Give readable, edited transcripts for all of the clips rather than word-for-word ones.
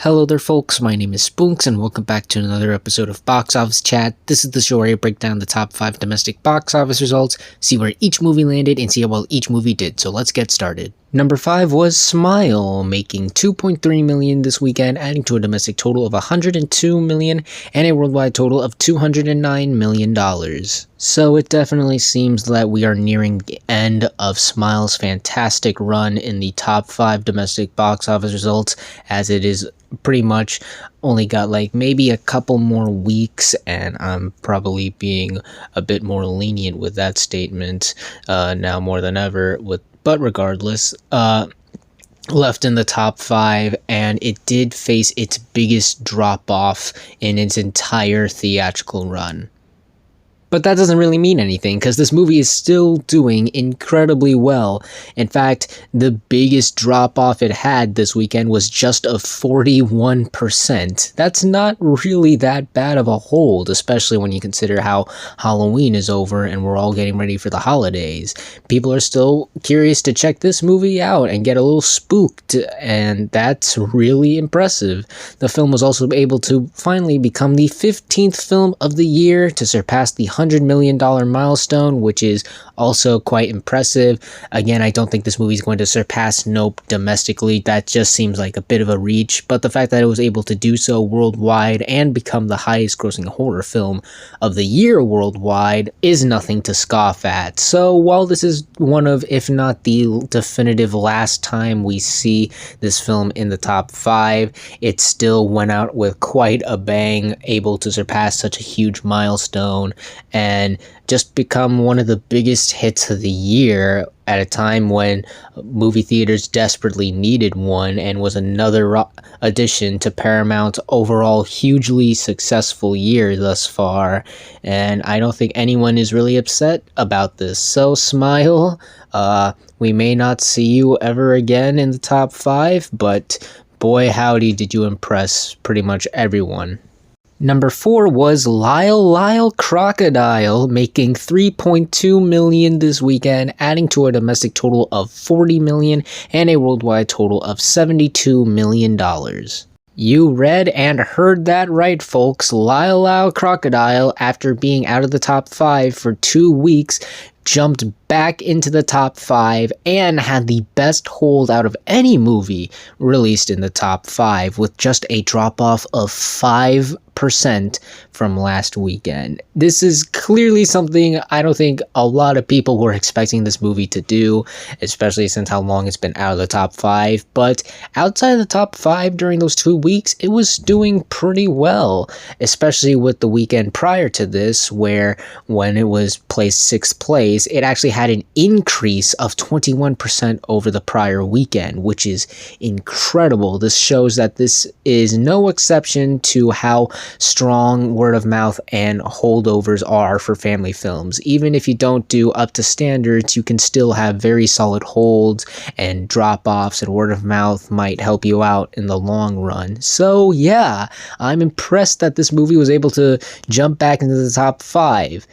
Hello there folks, my name is Spoonks and welcome back to another episode of Box Office Chat. This is the show where I break down the top 5 domestic box office results, see where each movie landed, and see how well each movie did, so let's get started. Number 5 was Smile, making $2.3 million this weekend, adding to a domestic total of $102 million and a worldwide total of $209 million. So it definitely seems that we are nearing the end of Smile's fantastic run in the top 5 domestic box office results, as it is pretty much only got like maybe a couple more weeks, and I'm probably being a bit more lenient with that statement now more than ever. But regardless, left in the top 5, and it did face its biggest drop off in its entire theatrical run. But that doesn't really mean anything, because this movie is still doing incredibly well. In fact, the biggest drop-off it had this weekend was just of 41%. That's not really that bad of a hold, especially when you consider how Halloween is over and we're all getting ready for the holidays. People are still curious to check this movie out and get a little spooked, and that's really impressive. The film was also able to finally become the 15th film of the year to surpass the $100 million milestone, which is also quite impressive. Again, I don't think this movie is going to surpass Nope domestically. That just seems like a bit of a reach, but the fact that it was able to do so worldwide and become the highest grossing horror film of the year worldwide is nothing to scoff at. So while this is one of, if not the definitive last time we see this film in the top 5, it still went out with quite a bang, able to surpass such a huge milestone and just become one of the biggest hits of the year at a time when movie theaters desperately needed one, and was another addition to Paramount's overall hugely successful year thus far. And I don't think anyone is really upset about this. So Smile, we may not see you ever again in the top 5, but boy howdy did you impress pretty much everyone. Number 4 was Lyle Lyle Crocodile, making $3.2 million this weekend, adding to a domestic total of $40 million and a worldwide total of $72 million. You read and heard that right, folks. Lyle Lyle Crocodile, after being out of the top 5 for 2 weeks, jumped back into the top 5 and had the best hold out of any movie released in the top 5, with just a drop-off of 5% from last weekend. This is clearly something I don't think a lot of people were expecting this movie to do, especially since how long it's been out of the top 5, but outside of the top 5 during those 2 weeks, it was doing pretty well, especially with the weekend prior to this, where when it was placed 6th place, it actually had an increase of 21% over the prior weekend, which is incredible. This shows that this is no exception to how strong word of mouth and holdovers are for family films. Even if you don't do up to standards, you can still have very solid holds, and drop-offs and word of mouth might help you out in the long run. So yeah, I'm impressed that this movie was able to jump back into the top 5.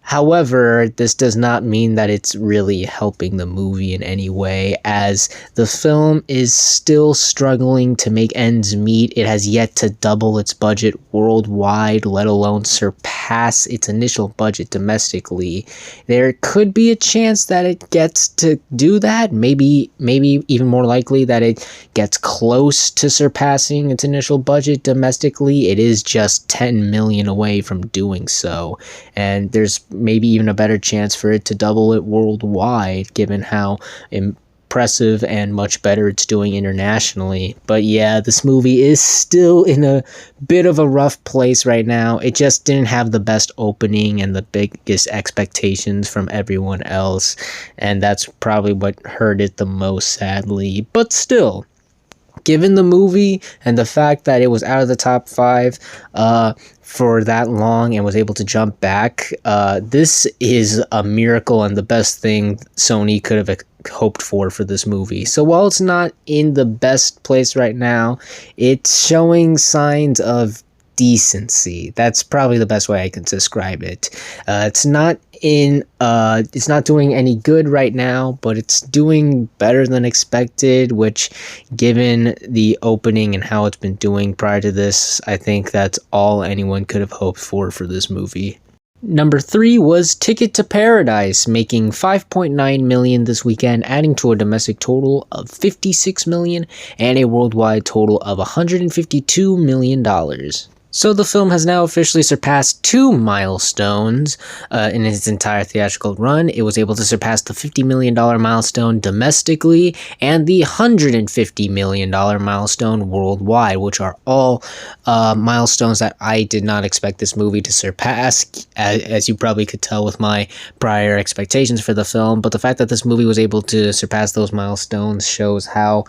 However, this does not mean that it's really helping the movie in any way, as the film is still struggling to make ends meet. It has yet to double its budget worldwide, let alone surpass its initial budget domestically. There could be a chance that it gets to do that, maybe even more likely that it gets close to surpassing its initial budget domestically. It is just $10 million away from doing so, and there's maybe even a better chance for it to double it worldwide, given how impressive and much better it's doing internationally. But yeah, this movie is still in a bit of a rough place right now. It just didn't have the best opening and the biggest expectations from everyone else, and that's probably what hurt it the most, sadly. But still, given the movie and the fact that it was out of the top 5 for that long and was able to jump back, this is a miracle and the best thing Sony could have hoped for this movie. So while it's not in the best place right now, it's showing signs of decency. That's probably the best way I can describe it. It's not it's not doing any good right now, but it's doing better than expected, which, given the opening and how it's been doing prior to this, I think that's all anyone could have hoped for this movie. Number 3 was Ticket to Paradise, making $5.9 million this weekend, adding to a domestic total of $56 million and a worldwide total of $152 million. So the film has now officially surpassed 2 milestones in its entire theatrical run. It was able to surpass the $50 million milestone domestically and the $150 million milestone worldwide, which are all milestones that I did not expect this movie to surpass, as you probably could tell with my prior expectations for the film. But the fact that this movie was able to surpass those milestones shows how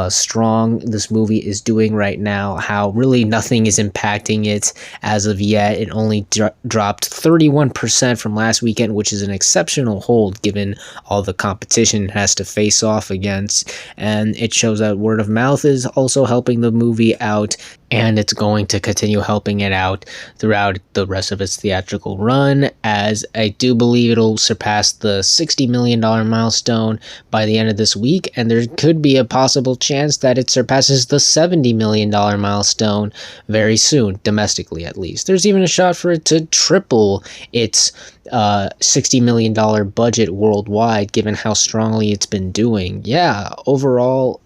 strong this movie is doing right now, how really nothing is impacting it as of yet. It only dropped 31% from last weekend, which is an exceptional hold given all the competition it has to face off against, and it shows that word of mouth is also helping the movie out, and it's going to continue helping it out throughout the rest of its theatrical run, as I do believe it'll surpass the $60 million milestone by the end of this week, and there could be a possible chance that it surpasses the $70 million milestone very soon, domestically at least. There's even a shot for it to triple its $60 million budget worldwide, given how strongly it's been doing. Yeah, overall,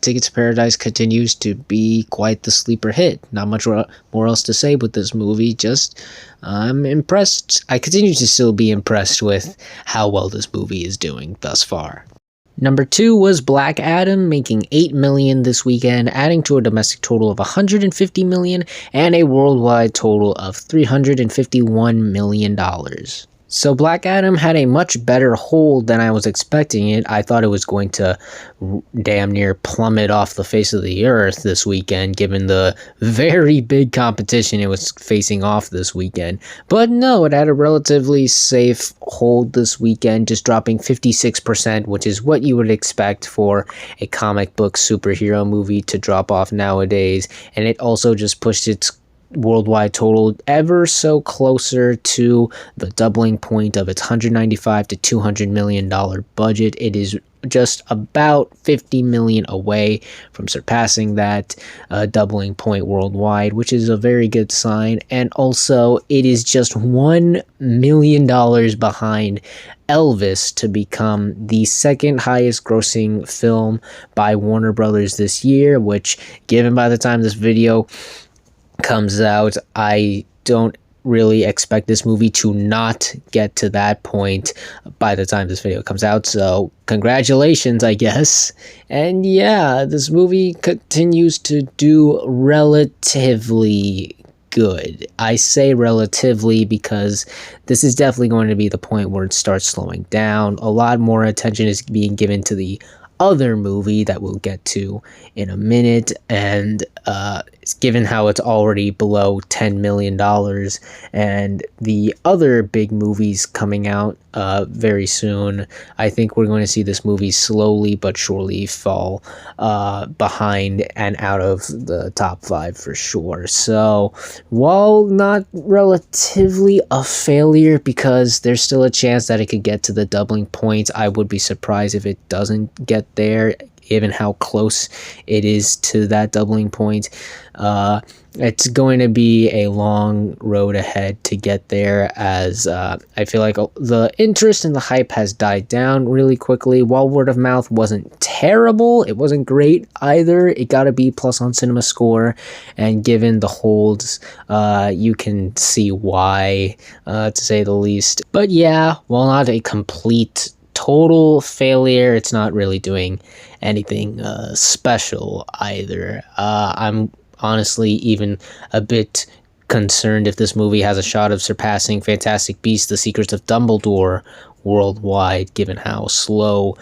Ticket to Paradise continues to be quite the sleeper hit. Not much more else to say with this movie, just I'm impressed. I continue to still be impressed with how well this movie is doing thus far. Number 2 was Black Adam, making $8 million this weekend, adding to a domestic total of $150 million and a worldwide total of $351 million. So Black Adam had a much better hold than I was expecting it. I thought it was going to damn near plummet off the face of the earth this weekend, given the very big competition it was facing off this weekend. But no, it had a relatively safe hold this weekend, just dropping 56%, which is what you would expect for a comic book superhero movie to drop off nowadays. And it also just pushed its worldwide total ever so closer to the doubling point of its $195 to $200 million budget. It is just about $50 million away from surpassing that doubling point worldwide, which is a very good sign. And also, it is just $1 million behind Elvis to become the second highest grossing film by Warner Brothers this year, which, given by the time this video comes out, I don't really expect this movie to not get to that point by the time this video comes out, so congratulations, I guess. And yeah, this movie continues to do relatively good. I say relatively because this is definitely going to be the point where it starts slowing down. A lot more attention is being given to the other movie that we'll get to in a minute, and given how it's already below $10 million and the other big movies coming out very soon, I think we're going to see this movie slowly but surely fall behind and out of the top 5 for sure. So while not relatively a failure, because there's still a chance that it could get to the doubling points, I would be surprised if it doesn't get there, given how close it is to that doubling point. It's going to be a long road ahead to get there, as I feel like the interest and the hype has died down really quickly. While word of mouth wasn't terrible, it wasn't great either. It got a B+ on Cinema Score, and given the holds, you can see why, to say the least. But yeah, while not a complete total failure, it's not really doing anything special either. I'm honestly even a bit concerned if this movie has a shot of surpassing Fantastic Beasts: The Secrets of Dumbledore worldwide, given how slowly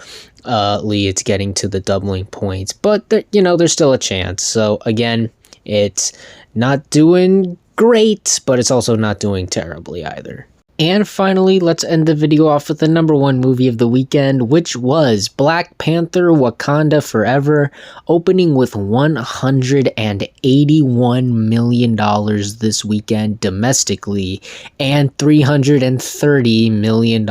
it's getting to the doubling points. But there's still a chance. So again, it's not doing great, but it's also not doing terribly either. And finally, let's end the video off with the number one movie of the weekend, which was Black Panther Wakanda Forever, opening with $181 million this weekend domestically and $330 million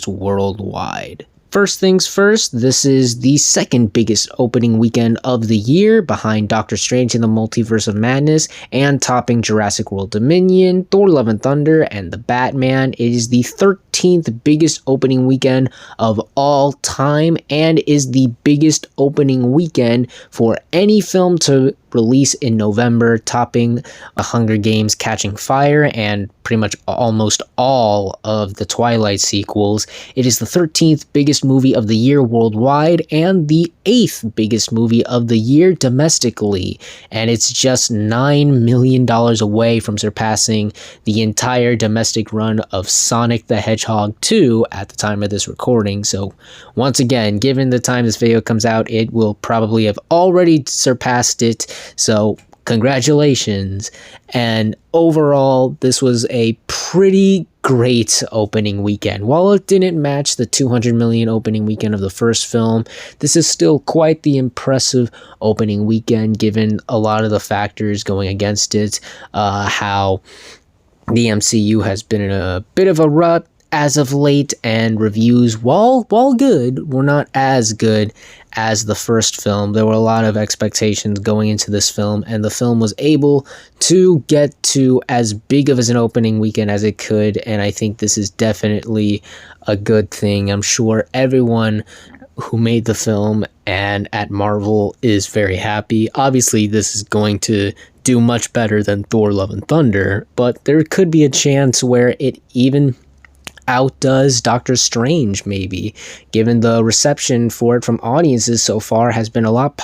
worldwide. First things first, this is the second biggest opening weekend of the year, behind Doctor Strange in the Multiverse of Madness and topping Jurassic World Dominion, Thor Love and Thunder, and The Batman. It is the 13th biggest opening weekend of all time and is the biggest opening weekend for any film to release in November, topping The Hunger Games Catching Fire and pretty much almost all of the Twilight sequels. It is the 13th biggest movie of the year worldwide and the 8th biggest movie of the year domestically, and it's just $9 million away from surpassing the entire domestic run of Sonic the Hedgehog 2 at the time of this recording. So once again, given the time this video comes out, it will probably have already surpassed it. So congratulations. And overall, this was a pretty great opening weekend. While it didn't match the $200 million opening weekend of the first film, this is still quite the impressive opening weekend given a lot of the factors going against it. How the MCU has been in a bit of a rut as of late, and reviews, while good, were not as good as the first film. There were a lot of expectations going into this film, and the film was able to get to as big of an opening weekend as it could, and I think this is definitely a good thing. I'm sure everyone who made the film and at Marvel is very happy. Obviously, this is going to do much better than Thor Love and Thunder, but there could be a chance where it even outdoes Doctor Strange, maybe, given the reception for it from audiences so far has been a lot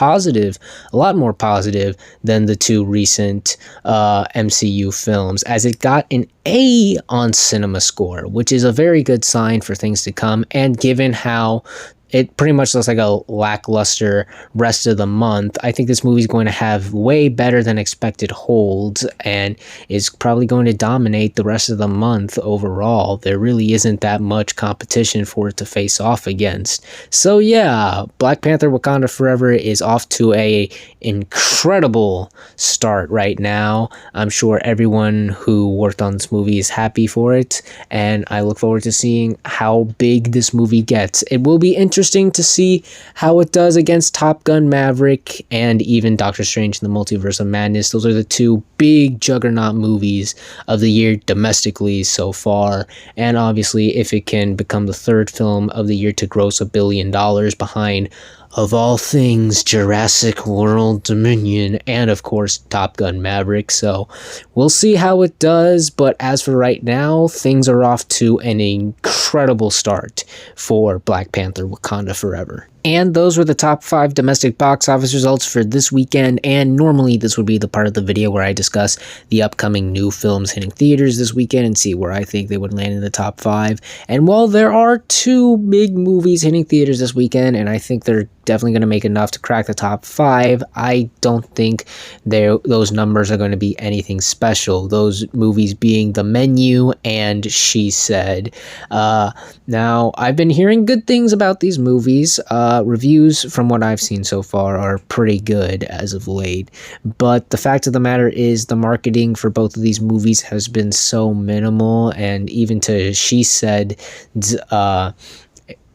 more positive than the two recent MCU films, as it got an A on CinemaScore, which is a very good sign for things to come, and given how it pretty much looks like a lackluster rest of the month, I think this movie is going to have way better than expected holds and is probably going to dominate the rest of the month overall. There really isn't that much competition for it to face off against. So yeah, Black Panther Wakanda Forever is off to a incredible start right now. I'm sure everyone who worked on this movie is happy for it, and I look forward to seeing how big this movie gets. It will be interesting to see how it does against Top Gun Maverick and even Doctor Strange in the Multiverse of Madness. Those are the two big juggernaut movies of the year domestically so far, and obviously if it can become the third film of the year to gross $1 billion behind, of all things, Jurassic World Dominion, and of course Top Gun Maverick. So we'll see how it does, but as for right now, things are off to an incredible start for Black Panther Wakanda Forever. And those were the top 5 domestic box office results for this weekend, and normally this would be the part of the video where I discuss the upcoming new films hitting theaters this weekend and see where I think they would land in the top 5. And while there are 2 big movies hitting theaters this weekend, and I think they're definitely going to make enough to crack the top 5, I don't think those numbers are going to be anything special. Those movies being The Menu and She Said. Now, I've been hearing good things about these movies. Reviews from what I've seen so far are pretty good as of late, but the fact of the matter is the marketing for both of these movies has been so minimal, and even to She Said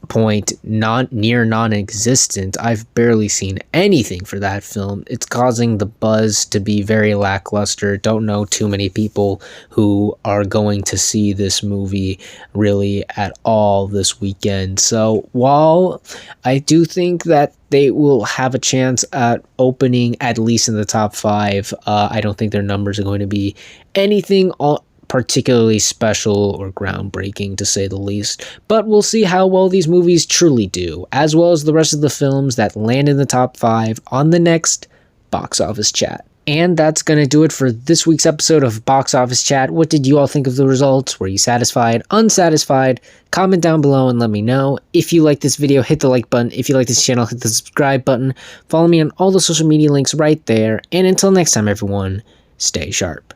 point, near non-existent. I've barely seen anything for that film. It's causing the buzz to be very lackluster. Don't know too many people who are going to see this movie really at all this weekend. So while I do think that they will have a chance at opening at least in the top 5, I don't think their numbers are going to be anything particularly special or groundbreaking, to say the least, but we'll see how well these movies truly do, as well as the rest of the films that land in the top 5 on the next Box Office Chat. And that's going to do it for this week's episode of Box Office Chat. What did you all think of the results? Were you satisfied? Unsatisfied? Comment down below and let me know. If you like this video, hit the like button. If you like this channel, hit the subscribe button. Follow me on all the social media links right there. And until next time, everyone, stay sharp.